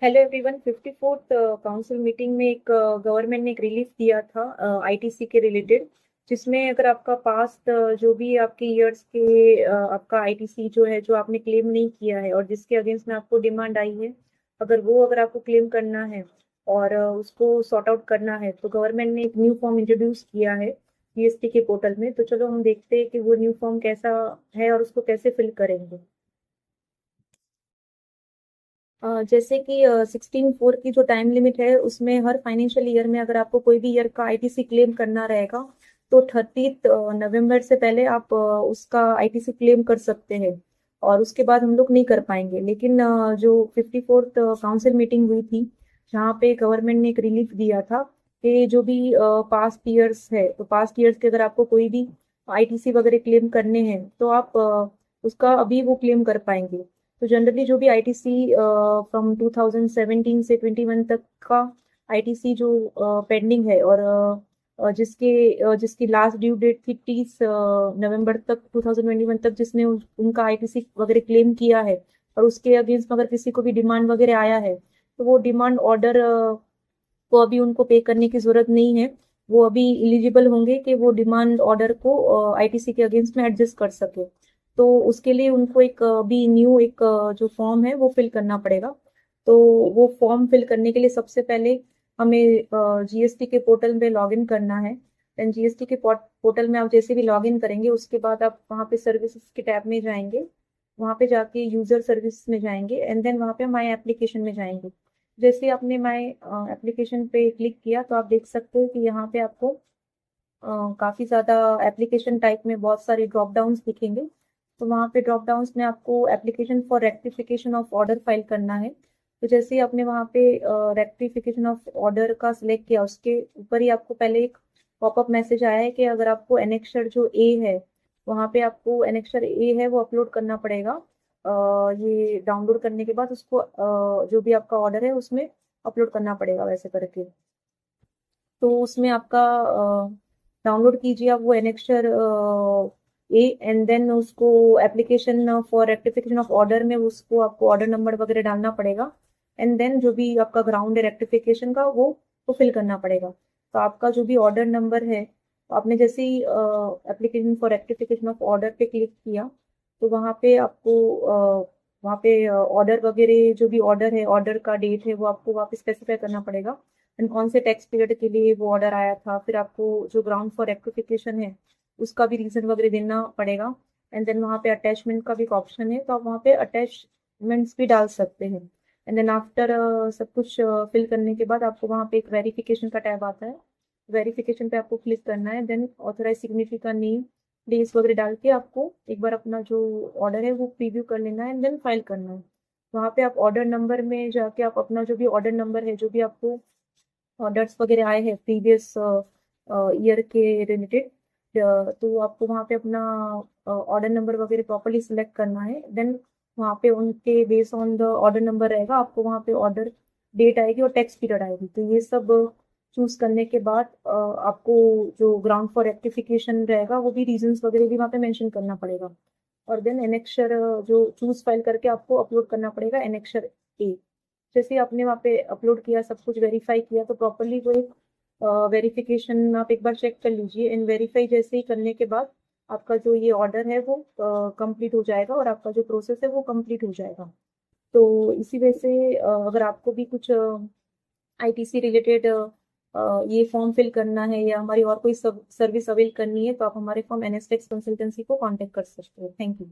Hello everyone. 54th council meeting में एक government ने एक रिलीफ दिया था आईटीसी के रिलेटेड, जिसमें अगर आपका पास्ट जो भी आपके ईयर्स के आपका आईटीसी जो है जो आपने क्लेम नहीं किया है और जिसके अगेंस्ट में आपको डिमांड आई है, अगर आपको क्लेम करना है और उसको सॉर्ट आउट करना है तो गवर्नमेंट ने एक न्यू फॉर्म इंट्रोड्यूस किया है जीएसटी के पोर्टल में। तो चलो हम देखते हैं कि वो न्यू फॉर्म कैसा है और उसको कैसे फिल करेंगे। जैसे कि 16/4 की जो टाइम लिमिट है उसमें हर फाइनेंशियल ईयर में अगर आपको कोई भी ईयर का आईटीसी क्लेम करना रहेगा तो 30 नवंबर से पहले आप उसका आईटीसी क्लेम कर सकते हैं। और उसके बाद हम लोग नहीं कर पाएंगे। लेकिन जो 54th काउंसिल मीटिंग हुई थी, जहाँ पे गवर्नमेंट ने एक रिलीफ दिया था कि जो भी पास्ट ईयर्स है तो पास्ट ईयर्स के अगर आपको कोई भी आईटीसी वगैरह क्लेम करने हैं तो आप उसका अभी वो क्लेम कर पाएंगे। तो जनरली जो भी आईटीसी फ्रॉम 2017 से 21 तक का आईटीसी जो पेंडिंग है और जिसकी लास्ट ड्यू डेट थी 30 नवंबर तक 2021 तक, जिसने उनका आईटीसी वगैरह क्लेम किया है और उसके अगेंस्ट अगर किसी को भी डिमांड वगैरह आया है तो वो डिमांड ऑर्डर को अभी उनको पे करने की जरूरत नहीं है। वो अभी इलिजिबल होंगे कि वो डिमांड ऑर्डर को आईटीसी के अगेंस्ट में एडजस्ट कर सके। तो उसके लिए उनको एक अभी न्यू एक जो फॉर्म है वो फिल करना पड़ेगा। तो वो फॉर्म फिल करने के लिए सबसे पहले हमें जीएसटी के पोर्टल में लॉग इन करना है। देन जीएसटी के पोर्टल में आप जैसे भी लॉग इन करेंगे उसके बाद आप वहाँ पे सर्विसेज के टैब में जाएंगे। वहाँ पे जाके यूजर सर्विस में जाएंगे एंड देन वहाँ पे माई एप्लीकेशन में जाएंगे। जैसे ही आपने माई एप्लीकेशन पे क्लिक किया तो आप देख सकते हो कि यहाँ पे आपको काफी ज्यादा एप्लीकेशन टाइप में बहुत सारे ड्रॉप डाउन्स दिखेंगे। तो वहाँ पे ड्रॉप डाउन्स में आपको application for rectification of order file करना है। तो जैसे ही आपने वहाँ पे रेक्टिफिकेशन ऑफ ऑर्डर का सिलेक्ट किया उसके ऊपर ही आपको पहले एक पॉपअप मैसेज आया है कि अगर आपको एनेक्सर जो ए है वहाँ पे आपको एनेक्सर ए है वो अपलोड करना पड़ेगा। ये डाउनलोड करने के बाद उसको जो भी आपका ऑर्डर है उसमें अपलोड करना पड़ेगा वैसे करके। तो उसमें आपका डाउनलोड कीजिए आप वो एनेक्सचर ए एंड देन उसको application for rectification of order में उसको आपको ऑर्डर नंबर वगैरह डालना पड़ेगा। एंड देन जो भी आपका ग्राउंड है रेक्टिफिकेशन का वो फिल करना पड़ेगा। तो आपका जो भी ऑर्डर नंबर है तो आपने जैसे ही application for rectification of order पे क्लिक किया तो वहाँ पे आपको वहाँ पे ऑर्डर वगैरह जो भी ऑर्डर है ऑर्डर का डेट है वो आपको वहाँ पे स्पेसिफाई करना पड़ेगा एंड कौन से टैक्स पीरियड के लिए वो ऑर्डर आया था। फिर आपको जो ग्राउंड फॉर रेक्टिफिकेशन है उसका भी रीजन वगैरह देना पड़ेगा। एंड देन वहाँ पे अटैचमेंट का भी एक ऑप्शन है तो आप वहाँ पे अटैचमेंट्स भी डाल सकते हैं। एंड देन आफ्टर सब कुछ फिल करने के बाद आपको वहाँ पे एक वेरिफिकेशन का टैब आता है। वेरिफिकेशन पे आपको क्लिक करना है। देन ऑथराइज सिग्नेटरी का नेम डेट्स वगैरह डाल के आपको एक बार अपना जो ऑर्डर है वो प्रीव्यू कर लेना है एंड देन फाइल करना है। वहाँ पे आप ऑर्डर नंबर में जाके आप अपना जो भी ऑर्डर नंबर है जो भी आपको ऑर्डर्स वगैरह आए हैं प्रीवियस ईयर के रिलेटेड, तो आपको वहाँ पे अपना ऑर्डर नंबर वगैरह प्रॉपरली सिलेक्ट करना है। देन वहाँ पे उनके based on the order number रहेगा आपको वहाँ पे ऑर्डर डेट आएगी और टैक्स पीरियड आएगी। तो ये सब चूज करने के बाद आपको जो ग्राउंड फॉर रेक्टिफिकेशन रहेगा वो भी रीजंस वगैरह भी वहाँ पे मेंशन करना पड़ेगा। और देन एनेक्सर जो चूज फाइल करके आपको अपलोड करना पड़ेगा एनेक्सर ए। जैसे आपने वहाँ पे अपलोड किया सब कुछ वेरीफाई किया तो प्रॉपरली वो एक वेरिफिकेशन आप एक बार चेक कर लीजिए। इन वेरीफाई जैसे ही करने के बाद आपका जो ये ऑर्डर है वो कंप्लीट हो जाएगा और आपका जो प्रोसेस है वो कंप्लीट हो जाएगा। तो इसी वजह से अगर आपको भी कुछ आईटीसी रिलेटेड ये फॉर्म फिल करना है या हमारी और कोई सर्विस अवेल करनी है तो आप हमारे फॉर्म एनएसटेक्स कंसल्टेंसी को कांटेक्ट कर सकते हो। Thank you.